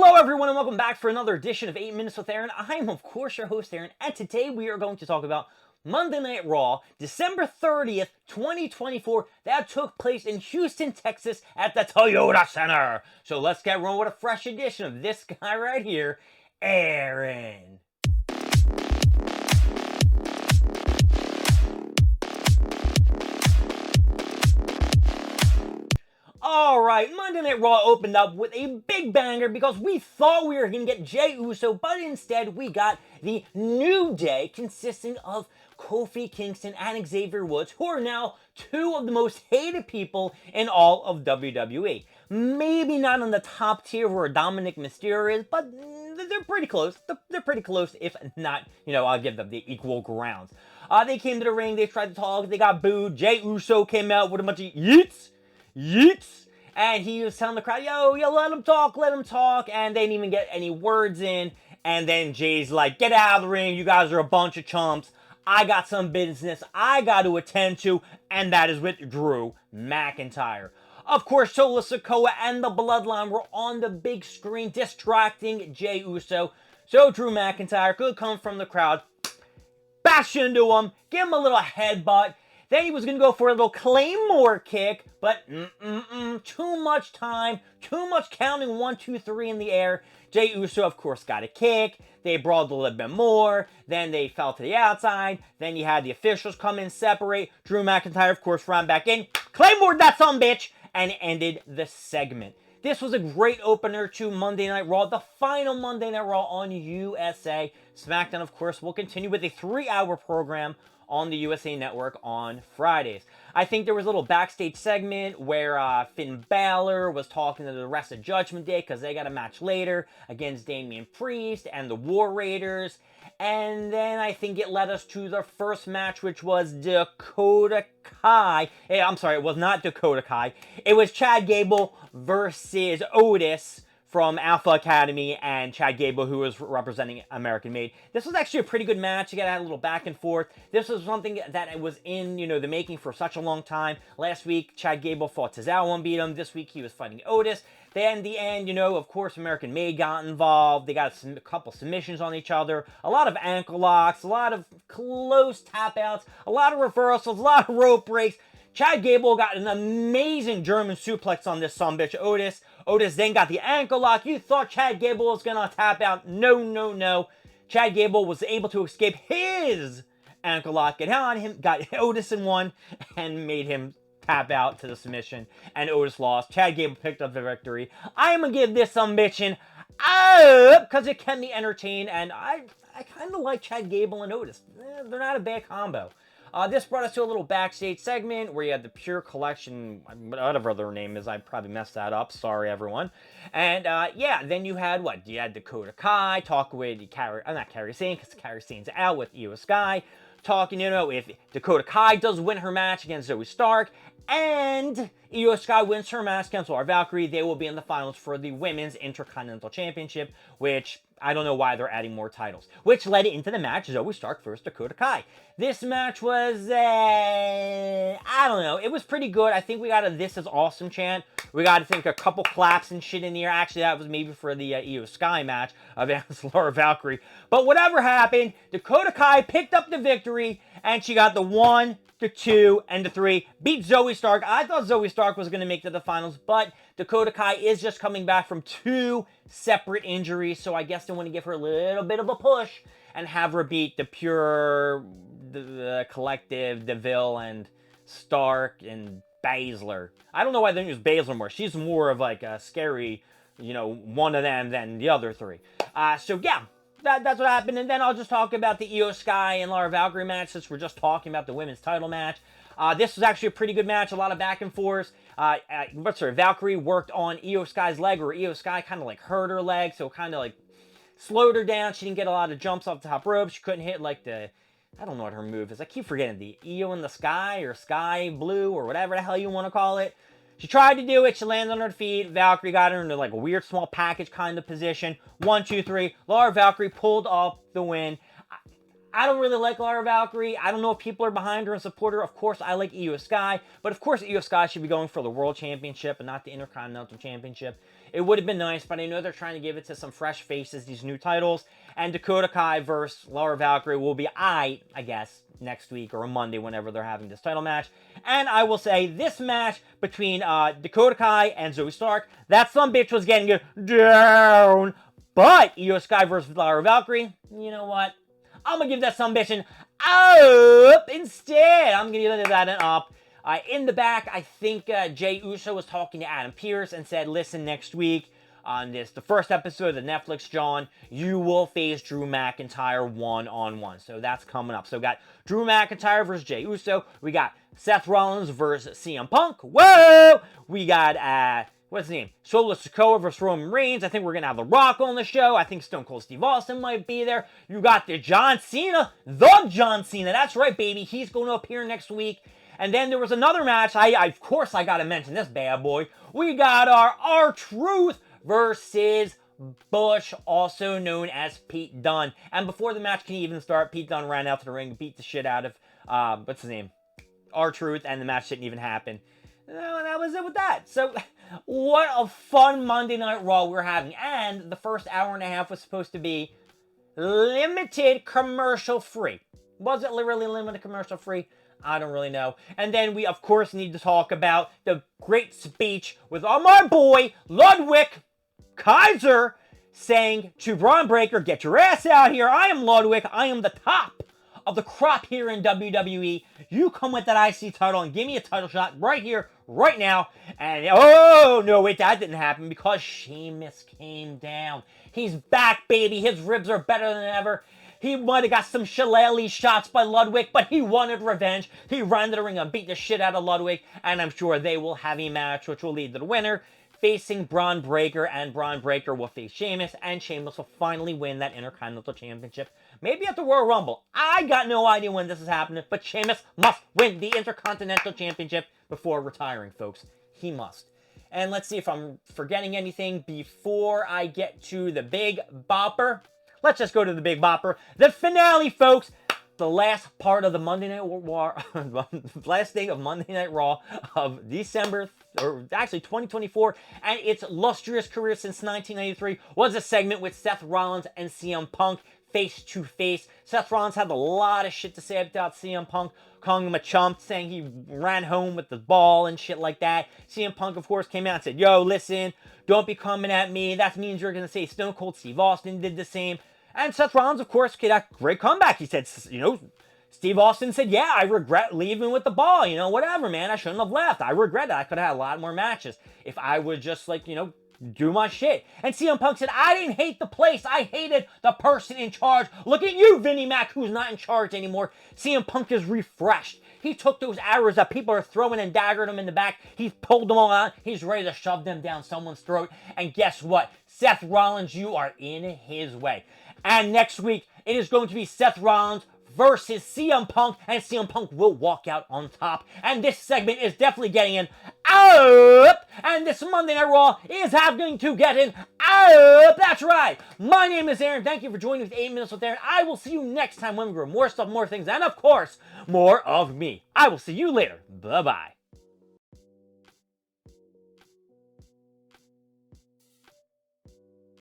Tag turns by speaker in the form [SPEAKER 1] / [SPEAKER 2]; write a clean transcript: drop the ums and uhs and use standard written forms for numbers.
[SPEAKER 1] Hello everyone and welcome back for another edition of 8 Minutes with Aaron. I'm of course your host Aaron, and today we are going to talk about Monday Night Raw, December 30th, 2024, that took place in Houston, Texas at the Toyota Center. So let's get rolling with a fresh edition of this guy right here, Aaron. Alright, Monday Night Raw opened up with a big banger because we thought we were going to get Jey Uso, but instead we got the New Day consisting of Kofi Kingston and Xavier Woods, who are now two of the most hated people in all of WWE. Maybe not on the top tier where Dominic Mysterio is, but they're pretty close. They're pretty close, if not, I'll give them the equal grounds. They came to the ring, they tried to talk, they got booed. Jey Uso came out with a bunch of yeets. And he was telling the crowd, yo, let him talk, and they didn't even get any words in. And then Jay's like, get out of the ring, you guys are a bunch of chumps. I got some business I got to attend to, and that is with Drew McIntyre. Of course, Solo Sikoa and the Bloodline were on the big screen distracting Jey Uso. So Drew McIntyre could come from the crowd, bash into him, give him a little headbutt. Then he was going to go for a little Claymore kick, but too much time, too much counting 1, 2, 3 in the air. Jey Uso, of course, got a kick. They brawled a little bit more. Then they fell to the outside. Then you had the officials come in, separate. Drew McIntyre, of course, ran back in. Claymore that sumbitch, and ended the segment. This was a great opener to Monday Night Raw, the final Monday Night Raw on USA. SmackDown, of course, will continue with a 3-hour program on the USA Network on Fridays. I think there was a little backstage segment where Finn Balor was talking to the rest of Judgment Day because they got a match later against Damian Priest and the War Raiders. And then I think it led us to the first match, which was Dakota Kai. I'm sorry, it was not Dakota Kai. It was Chad Gable versus Otis from Alpha Academy, and Chad Gable, who was representing American Made. This was actually a pretty good match. You got to have a little back and forth. This was something that was in, the making for such a long time. Last week, Chad Gable fought Tozawa and beat him. This week, he was fighting Otis. Then, in the end, of course, American Made got involved. They got a couple submissions on each other. A lot of ankle locks, a lot of close tap outs, a lot of reversals, a lot of rope breaks. Chad Gable got an amazing German suplex on this sumbitch Otis. Otis then got the ankle lock. You thought Chad Gable was going to tap out. No. Chad Gable was able to escape his ankle lock, get on him, got Otis in one, and made him tap out to the submission. And Otis lost. Chad Gable picked up the victory. I'm going to give this sumbitchin' up because it kept me entertained. And I kind of like Chad Gable and Otis. They're not a bad combo. This brought us to a little backstage segment where you had the Pure Collection, whatever their name is, I probably messed that up, sorry everyone. And then you had what? You had Dakota Kai talk with not Kairi Sane, because Kairi Sane's out with Io Sky, talking, if Dakota Kai does win her match against Zoe Stark, and Io Sky wins her match against Laura Valkyrie, they will be in the finals for the Women's Intercontinental Championship, which I don't know why they're adding more titles. Which led into the match, Zoe Stark versus Dakota Kai. This match was, I don't know, it was pretty good. I think we got a This Is Awesome chant. We got, I think, a couple claps and shit in the air. Actually, that was maybe for the Io Sky match against Laura Valkyrie. But whatever happened, Dakota Kai picked up the victory, and she got the 1, the 2, and the 3. Beat Zoe Stark. I thought Zoe Stark was going to make it to the finals, but Dakota Kai is just coming back from 2 separate injuries, so I guess they want to give her a little bit of a push and have her beat the Pure, the Collective, Deville, and Stark, and Baszler. I don't know why they use Baszler more. She's more of like a scary, one of them than the other 3. So yeah, that's what happened. And then I'll just talk about the Io Sky and Laura Valkyrie match, since we're just talking about the women's title match. This was actually a pretty good match, a lot of back and forth. Valkyrie worked on Io Sky's leg, or Io Sky kind of like hurt her leg, so kind of like slowed her down. She didn't get a lot of jumps off the top rope. She couldn't hit like I don't know what her move is. I keep forgetting, the Io in the Sky, or Sky Blue, or whatever the hell you want to call it. She tried to do it. She landed on her feet. Valkyrie got her into like a weird small package kind of position. 1, 2, 3. Laura Valkyrie pulled off the win. I don't really like Lara Valkyrie. I don't know if people are behind her and support her. Of course, I like Io Sky, but of course, Io Sky should be going for the World Championship and not the Intercontinental Championship. It would have been nice, but I know they're trying to give it to some fresh faces, these new titles. And Dakota Kai versus Lara Valkyrie will be, I guess, next week or Monday, whenever they're having this title match. And I will say, this match between Dakota Kai and Zoe Stark, that sumbitch was getting down. But Io Sky versus Lara Valkyrie, you know what? I'm going to give that sumbitch an up instead. I'm going to give that an up. In the back, I think Jey Uso was talking to Adam Pearce and said, listen, next week on the first episode of the Netflix, John, you will face Drew McIntyre one-on-one. So that's coming up. So we got Drew McIntyre versus Jey Uso. We got Seth Rollins versus CM Punk. Whoa! We got, what's his name? Solo Sikoa versus Roman Reigns. I think we're going to have The Rock on the show. I think Stone Cold Steve Austin might be there. You got the John Cena. That's right, baby. He's going to appear next week. And then there was another match. Of course, I got to mention this bad boy. We got our R-Truth versus Bush, also known as Pete Dunne. And before the match can even start, Pete Dunne ran out to the ring, beat the shit out of, what's his name? R-Truth, and the match didn't even happen. And that was it with that. So, what a fun Monday Night Raw we're having. And the first hour and a half was supposed to be limited commercial free. Was it really limited commercial free? I don't really know. And then we, of course, need to talk about the great speech with my boy, Ludwig Kaiser, saying to Braun Breaker, get your ass out here. I am Ludwig. I am the top of the crop here in WWE. You come with that IC title and give me a title shot right here, right now. And, oh, no, wait, that didn't happen because Sheamus came down. He's back, baby. His ribs are better than ever. He might have got some shillelagh shots by Ludwig, but he wanted revenge. He ran to the ring and beat the shit out of Ludwig, and I'm sure they will have a match which will lead to the winner, facing Braun Breaker, and Braun Breaker will face Sheamus, and Sheamus will finally win that Intercontinental Championship. Maybe at the Royal Rumble. I got no idea when this is happening, but Sheamus must win the Intercontinental Championship before retiring, folks. He must. And let's see if I'm forgetting anything before I get to the Big Bopper. Let's just go to the Big Bopper. The finale, folks. The last part of the Monday Night War, last day of Monday Night Raw of December, or actually 2024, and its lustrous career since 1993 was a segment with Seth Rollins and CM Punk face to face. Seth Rollins had a lot of shit to say about CM Punk, calling him a chump, saying he ran home with the ball and shit like that. CM Punk, of course, came out and said, yo, listen, don't be coming at me. That means you're going to say Stone Cold Steve Austin did the same. And Seth Rollins, of course, get a great comeback. He said, you know, Steve Austin said, yeah, I regret leaving with the ball. You know, whatever, man. I shouldn't have left. I regret it. I could have had a lot more matches if I would just, like, you know, do my shit. And CM Punk said, I didn't hate the place. I hated the person in charge. Look at you, Vinnie Mac, who's not in charge anymore. CM Punk is refreshed. He took those arrows that people are throwing and daggered him in the back. He pulled them all out. He's ready to shove them down someone's throat. And guess what? Seth Rollins, you are in his way. And next week, it is going to be Seth Rollins versus CM Punk, and CM Punk will walk out on top. And this segment is definitely getting an up, and this Monday Night Raw is having to get an up. That's right. My name is Aaron. Thank you for joining me with 8 Minutes with Aaron. I will see you next time when we grow more stuff, more things, and of course, more of me. I will see you later. Bye-bye.